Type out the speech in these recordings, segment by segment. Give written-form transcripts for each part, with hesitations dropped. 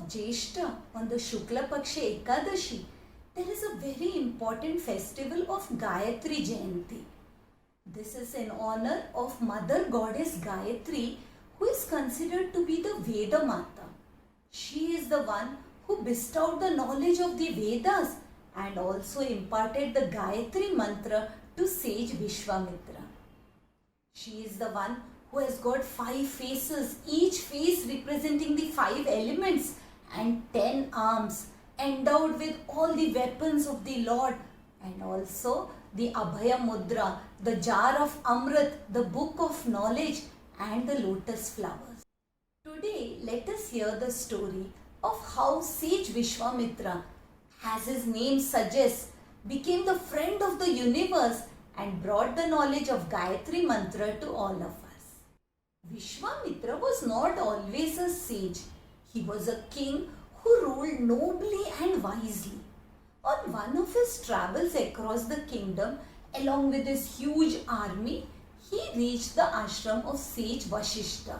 Jyeshta, on the Shukla Paksha Ekadashi, there is a very important festival of Gayatri Jayanti. This is in honor of Mother Goddess Gayatri, who is considered to be the Veda Mata. She is the one who bestowed the knowledge of the Vedas and also imparted the Gayatri mantra to sage Vishwamitra. She is the one who has got 5 faces, each face representing the 5 elements, and 10 arms, endowed with all the weapons of the Lord, and also the Abhaya Mudra, the jar of Amrit, the book of knowledge, and the lotus flowers. Today, let us hear the story of how sage Vishwamitra, as his name suggests, became the friend of the universe and brought the knowledge of Gayatri Mantra to all of us. Vishwamitra was not always a sage. He was a king who ruled nobly and wisely. On one of his travels across the kingdom, along with his huge army, he reached the ashram of sage Vashishta.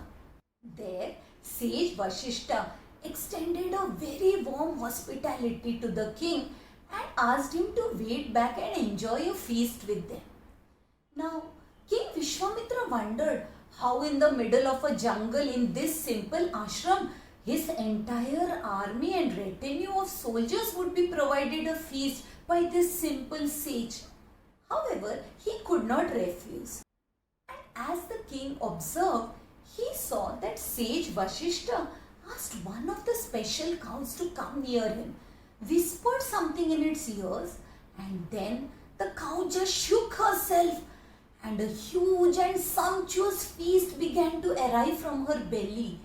There, sage Vashishta extended a very warm hospitality to the king and asked him to wait back and enjoy a feast with them. Now, King Vishwamitra wondered how in the middle of a jungle in this simple ashram, his entire army and retinue of soldiers would be provided a feast by this simple sage. However, he could not refuse. And as the king observed, he saw that sage Vashishta asked one of the special cows to come near him, whispered something in its ears, and then the cow just shook herself and a huge and sumptuous feast began to arrive from her belly.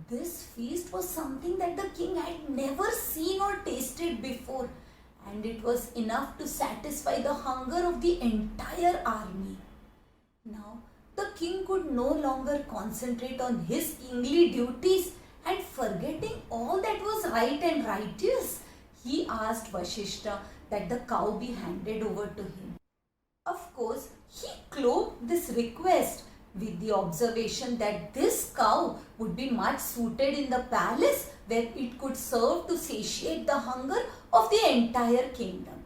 This feast was something that the king had never seen or tasted before, and it was enough to satisfy the hunger of the entire army. Now, the king could no longer concentrate on his kingly duties, and forgetting all that was right and righteous, he asked Vashishta that the cow be handed over to him. Of course, he cloaked this request with the observation that this cow would be much suited in the palace where it could serve to satiate the hunger of the entire kingdom.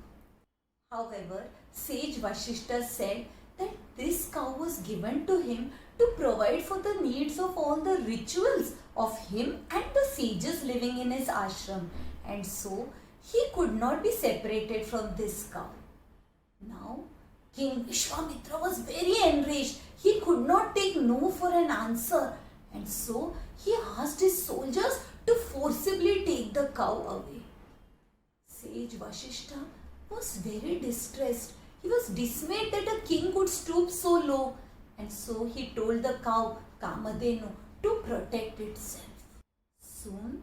However, sage Vashishta said that this cow was given to him to provide for the needs of all the rituals of him and the sages living in his ashram, and so he could not be separated from this cow. Now, King Vishwamitra was very enraged. He could not take no for an answer, and so he asked his soldiers to forcibly take the cow away. Sage Vashishta was very distressed. He was dismayed that a king could stoop so low, and so he told the cow Kamadhenu to protect itself. Soon,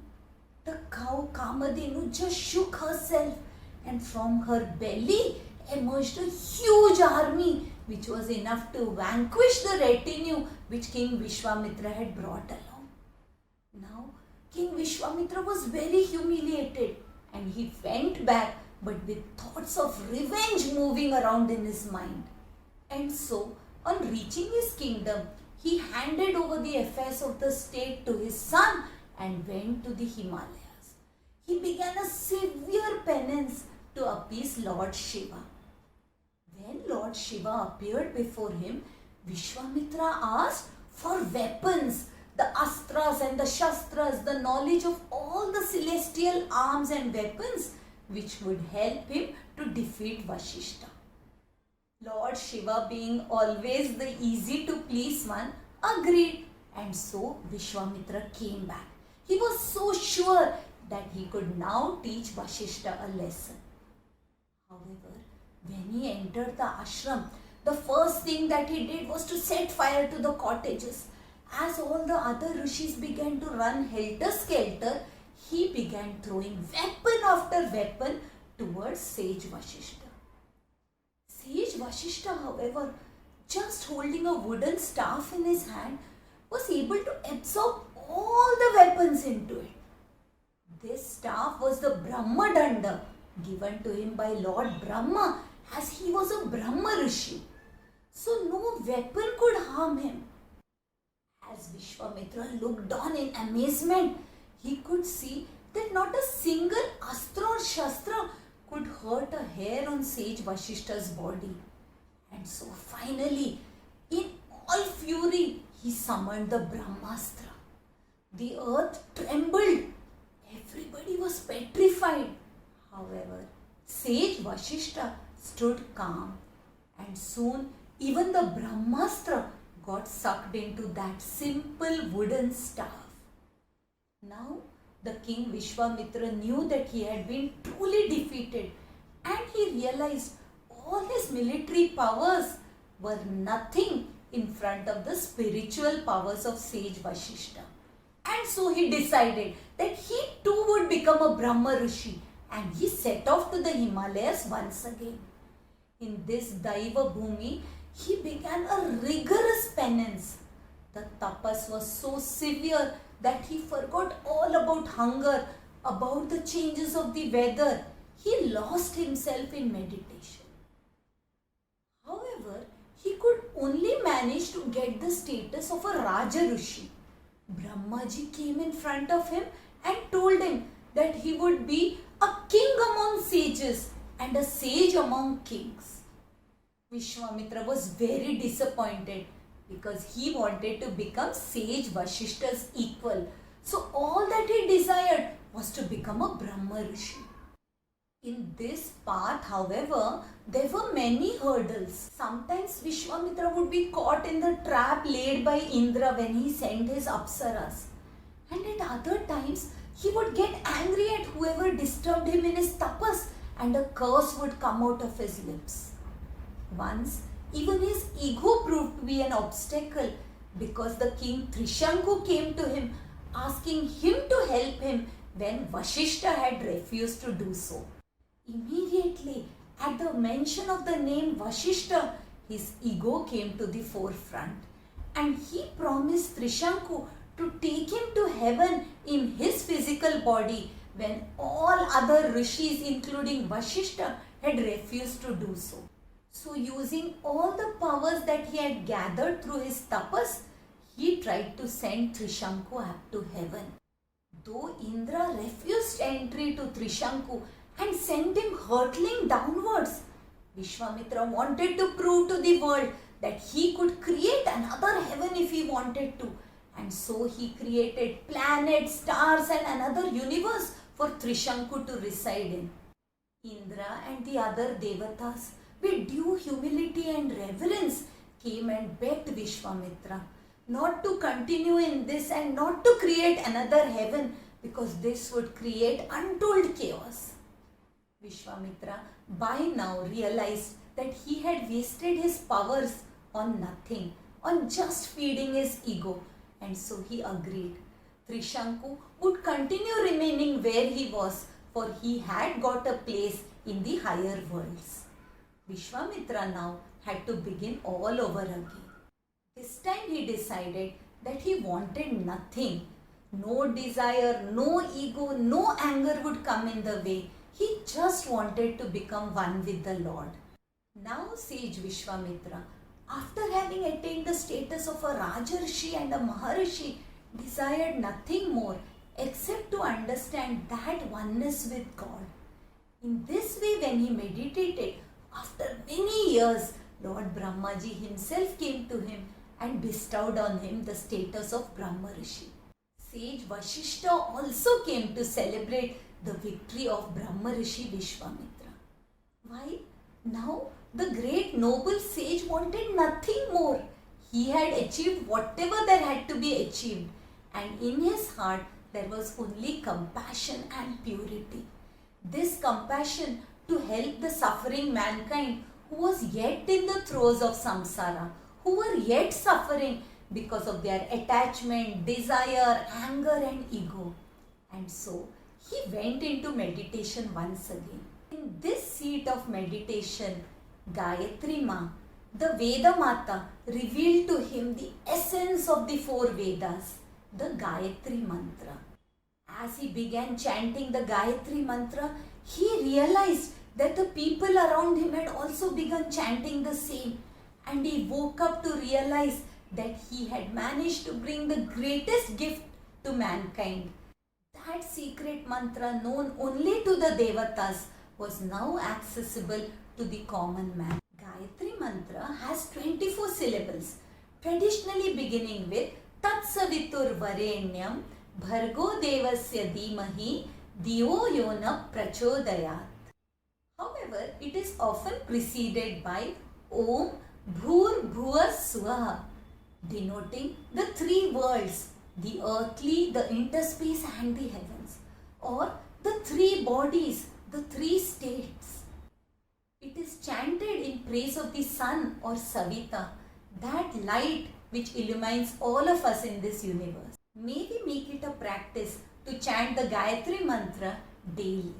the cow Kamadhenu just shook herself, and from her belly emerged a huge army which was enough to vanquish the retinue which King Vishwamitra had brought along. Now, King Vishwamitra was very humiliated and he went back, but with thoughts of revenge moving around in his mind. And so, on reaching his kingdom, he handed over the affairs of the state to his son and went to the Himalayas. He began a severe penance to appease Lord Shiva. When Lord Shiva appeared before him, Vishwamitra asked for weapons, the astras and the shastras, the knowledge of all the celestial arms and weapons which would help him to defeat Vashishta. Lord Shiva, being always the easy to please one, agreed, and so Vishwamitra came back. He was so sure that he could now teach Vashishta a lesson. However, when he entered the ashram, the first thing that he did was to set fire to the cottages. As all the other rishis began to run helter-skelter, he began throwing weapon after weapon towards sage Vashishta. Sage Vashishta, however, just holding a wooden staff in his hand, was able to absorb all the weapons into it. This staff was the Brahma Danda, given to him by Lord Brahma, as he was a Brahma Rishi. So no weapon could harm him. As Vishwamitra looked on in amazement, he could see that not a single astra or shastra could hurt a hair on sage Vashishta's body. And so finally, in all fury, he summoned the Brahmastra. The earth trembled. Everybody was petrified. However, sage Vashishta stood calm, and soon even the Brahmastra got sucked into that simple wooden staff. Now the king Vishwamitra knew that he had been truly defeated, and he realized all his military powers were nothing in front of the spiritual powers of sage Vashishta. And so he decided that he too would become a Brahma Rishi, and he set off to the Himalayas once again. In this Daiva Bhumi, he began a rigorous penance. The tapas was so severe that he forgot all about hunger, about the changes of the weather. He lost himself in meditation. However, he could only manage to get the status of a Raja Rishi. Brahmaji came in front of him and told him that he would be a king among sages and a sage among kings. Vishwamitra was very disappointed because he wanted to become sage Vashishta's equal. So all that he desired was to become a Brahma Rishi. In this path, however, there were many hurdles. Sometimes Vishwamitra would be caught in the trap laid by Indra when he sent his apsaras. And at other times, he would get angry at whoever disturbed him in his tapas, and a curse would come out of his lips. Once, even his ego proved to be an obstacle because the king Trishanku came to him asking him to help him when Vashishta had refused to do so. Immediately, at the mention of the name Vashishta, his ego came to the forefront, and he promised Trishanku to take him to heaven in his physical body when all other rishis, including Vashishta, had refused to do so. So, using all the powers that he had gathered through his tapas, he tried to send Trishanku up to heaven. Though Indra refused entry to Trishanku and sent him hurtling downwards, Vishwamitra wanted to prove to the world that he could create another heaven if he wanted to. And so he created planets, stars and another universe for Trishanku to reside in. Indra and the other devatas, with due humility and reverence, came and begged Vishwamitra not to continue in this and not to create another heaven, because this would create untold chaos. Vishwamitra by now realized that he had wasted his powers on nothing, on just feeding his ego, and so he agreed. Trishanku would continue remaining where he was, for he had got a place in the higher worlds. Vishwamitra now had to begin all over again. This time he decided that he wanted nothing. No desire, no ego, no anger would come in the way. He just wanted to become one with the Lord. Now sage Vishwamitra, after having attained the status of a Rajarshi and a Maharishi, desired nothing more except to understand that oneness with God. In this way, when he meditated, after many years, Lord Brahmaji himself came to him and bestowed on him the status of Brahma Rishi. Sage Vashishta also came to celebrate the victory of Brahma Rishi Vishwamitra. Why? Now the great noble sage wanted nothing more. He had achieved whatever there had to be achieved, and in his heart there was only compassion and purity. This compassion to help the suffering mankind who was yet in the throes of samsara, who were yet suffering because of their attachment, desire, anger and ego. And so he went into meditation once again. In this seat of meditation, Gayatri Ma, the Veda Mata, revealed to him the essence of the four Vedas, the Gayatri Mantra. As he began chanting the Gayatri Mantra, he realized that the people around him had also begun chanting the same, and he woke up to realize that he had managed to bring the greatest gift to mankind. that secret mantra known only to the Devatas was now accessible to the common man. Gayatri mantra has 24 syllables, traditionally beginning with Tat Savitur Varenyam Bhargo Devasya Dhimahi Diyo Yona Prachodayat. However, it is often preceded by Om Bhur Bhuvar Swaha, denoting the three worlds, the earthly, the interspace and the heavens, or the three bodies, the three states. It is chanted in praise of the sun or Savita, that light which illumines all of us in this universe. May we make it a practice to chant the Gayatri mantra daily.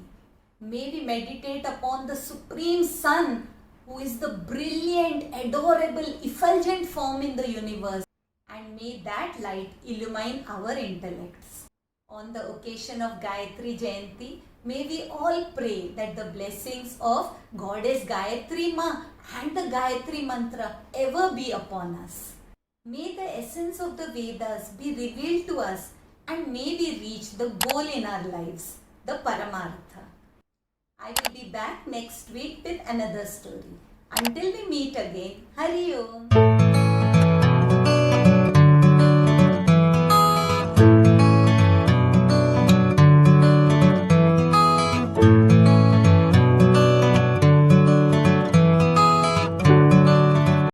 May we meditate upon the Supreme Sun, who is the brilliant, adorable, effulgent form in the universe, and may that light illumine our intellects. On the occasion of Gayatri Jayanti, may we all pray that the blessings of Goddess Gayatri Ma and the Gayatri mantra ever be upon us. May the essence of the Vedas be revealed to us, and may we reach the goal in our lives, the Paramartha. I will be back next week with another story. Until we meet again, Hari Om.